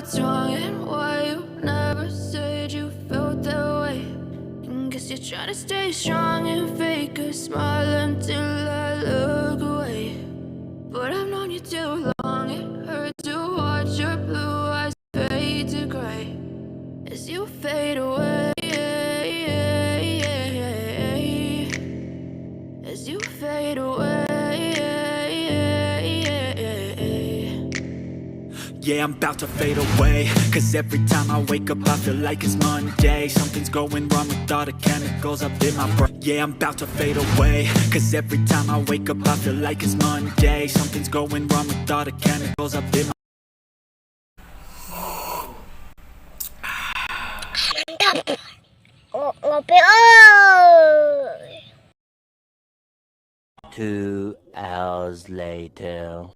what's wrong and why you never said you felt that way. And guess you're trying to stay strong and fake a smile until I look away. But I've known you too long, it hurts to watch your blue eyes fade to gray as you fade away. As you fade away. Yeah, I'm about to fade away, cause every time I wake up I feel like it's Monday. Something's going wrong with all the chemicals up in my brain. Yeah, I'm about to fade away, cause every time I wake up I feel like it's Monday. Something's going wrong with all the chemicals up in my Ngopi ơi. 2 hours later.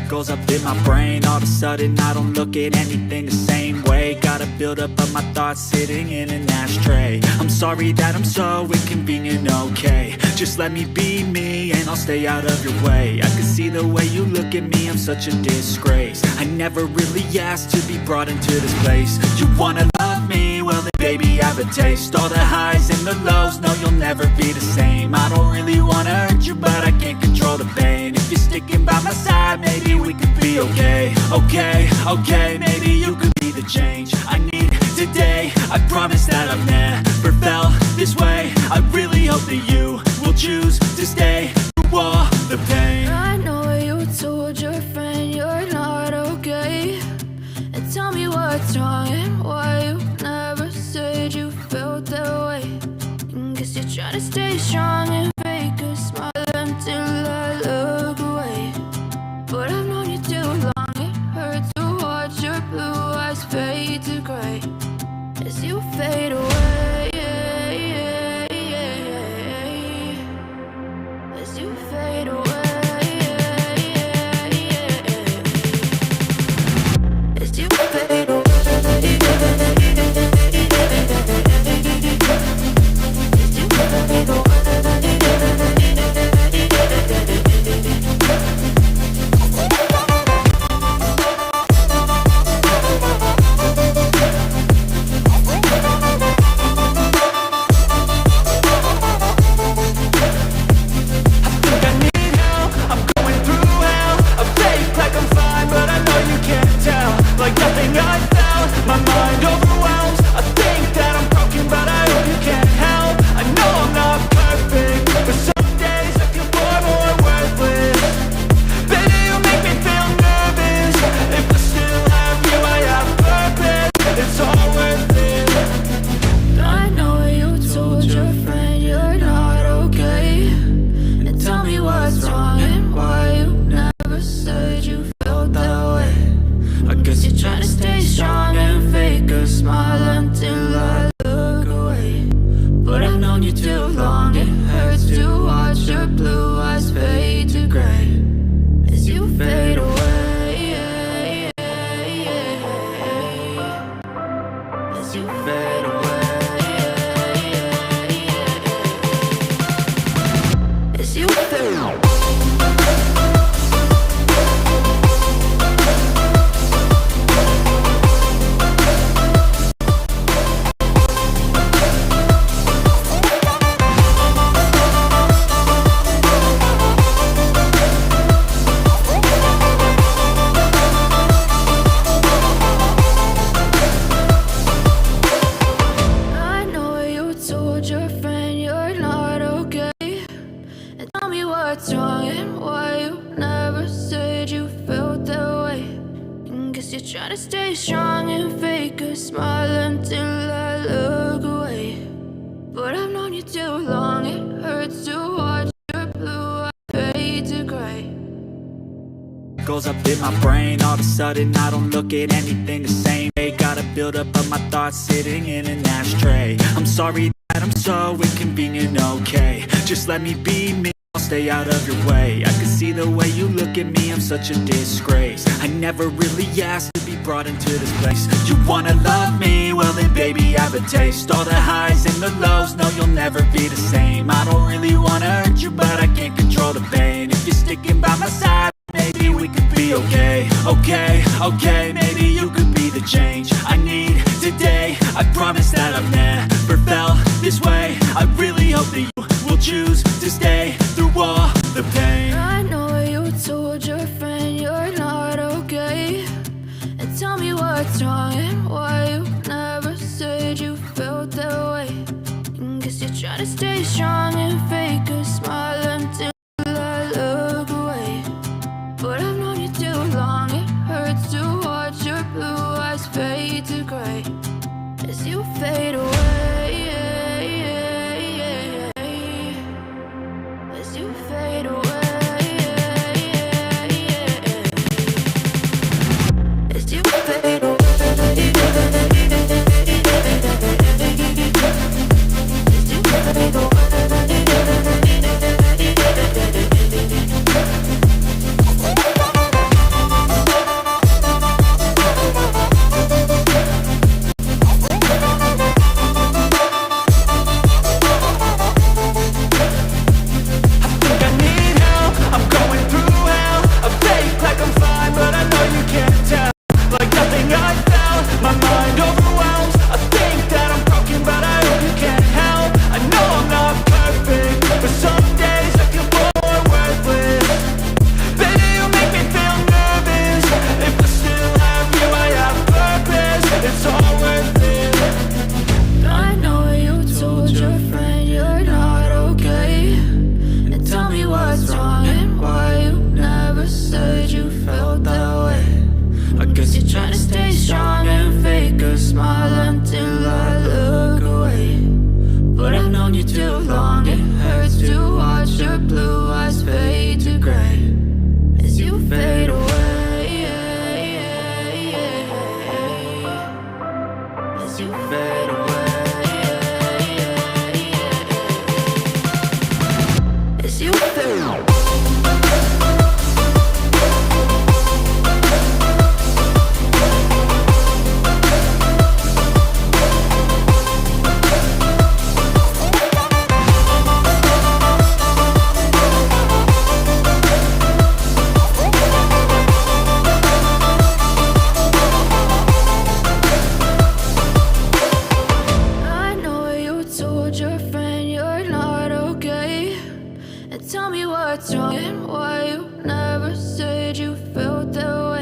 Goes up in my brain, all of a sudden I don't look at anything the same way. Gotta build up of my thoughts sitting in an ashtray. I'm sorry that I'm so inconvenient, okay. Just let me be me and I'll stay out of your way. I can see the way you look at me, I'm such a disgrace. I never really asked to be brought into this place. You wanna love me? Well then baby I have a taste. All the highs and the lows, no you'll never be the same. I don't really wanna hurt you but I can't control the pain. If you're sticking by my side, maybe we could be okay. Okay, maybe you could be the change I need today. I promise that I've never felt this way. I really hope that you will choose to stay through all the pain. I know you told your friend you're not okay, and tell me what's wrong and why you never said you felt that way. And guess you're trying to stay strong and fake a smile until I look away. But I've known you too long, it hurts to watch your blue eyes fade to gray as you fade away. As you fade away. As you fade away. As you fade away. Goes up in my brain, all of a sudden I don't look at anything the same way. Gotta build up of my thoughts sitting in an ashtray. I'm sorry that I'm so inconvenient, okay. Just let me be me, I'll stay out of your way. I can see the way you look at me, I'm such a disgrace. I never really asked to be brought into this place. You wanna love me? Well then baby I have a taste. All the highs and the lows, no you'll never be the same. I don't really wanna hurt you but I can't control the pain. If you're sticking by my side, maybe we could be okay. Okay, maybe you could be the change wrong and why you never said you felt that way. Guess you're trying to stay strong and fake a smile until I look away. But I've known you too long, it hurts to watch your blue eyes fade to gray as you fade away, as you fade away, as you fade away. Tell me what's wrong and why you never said you felt that way.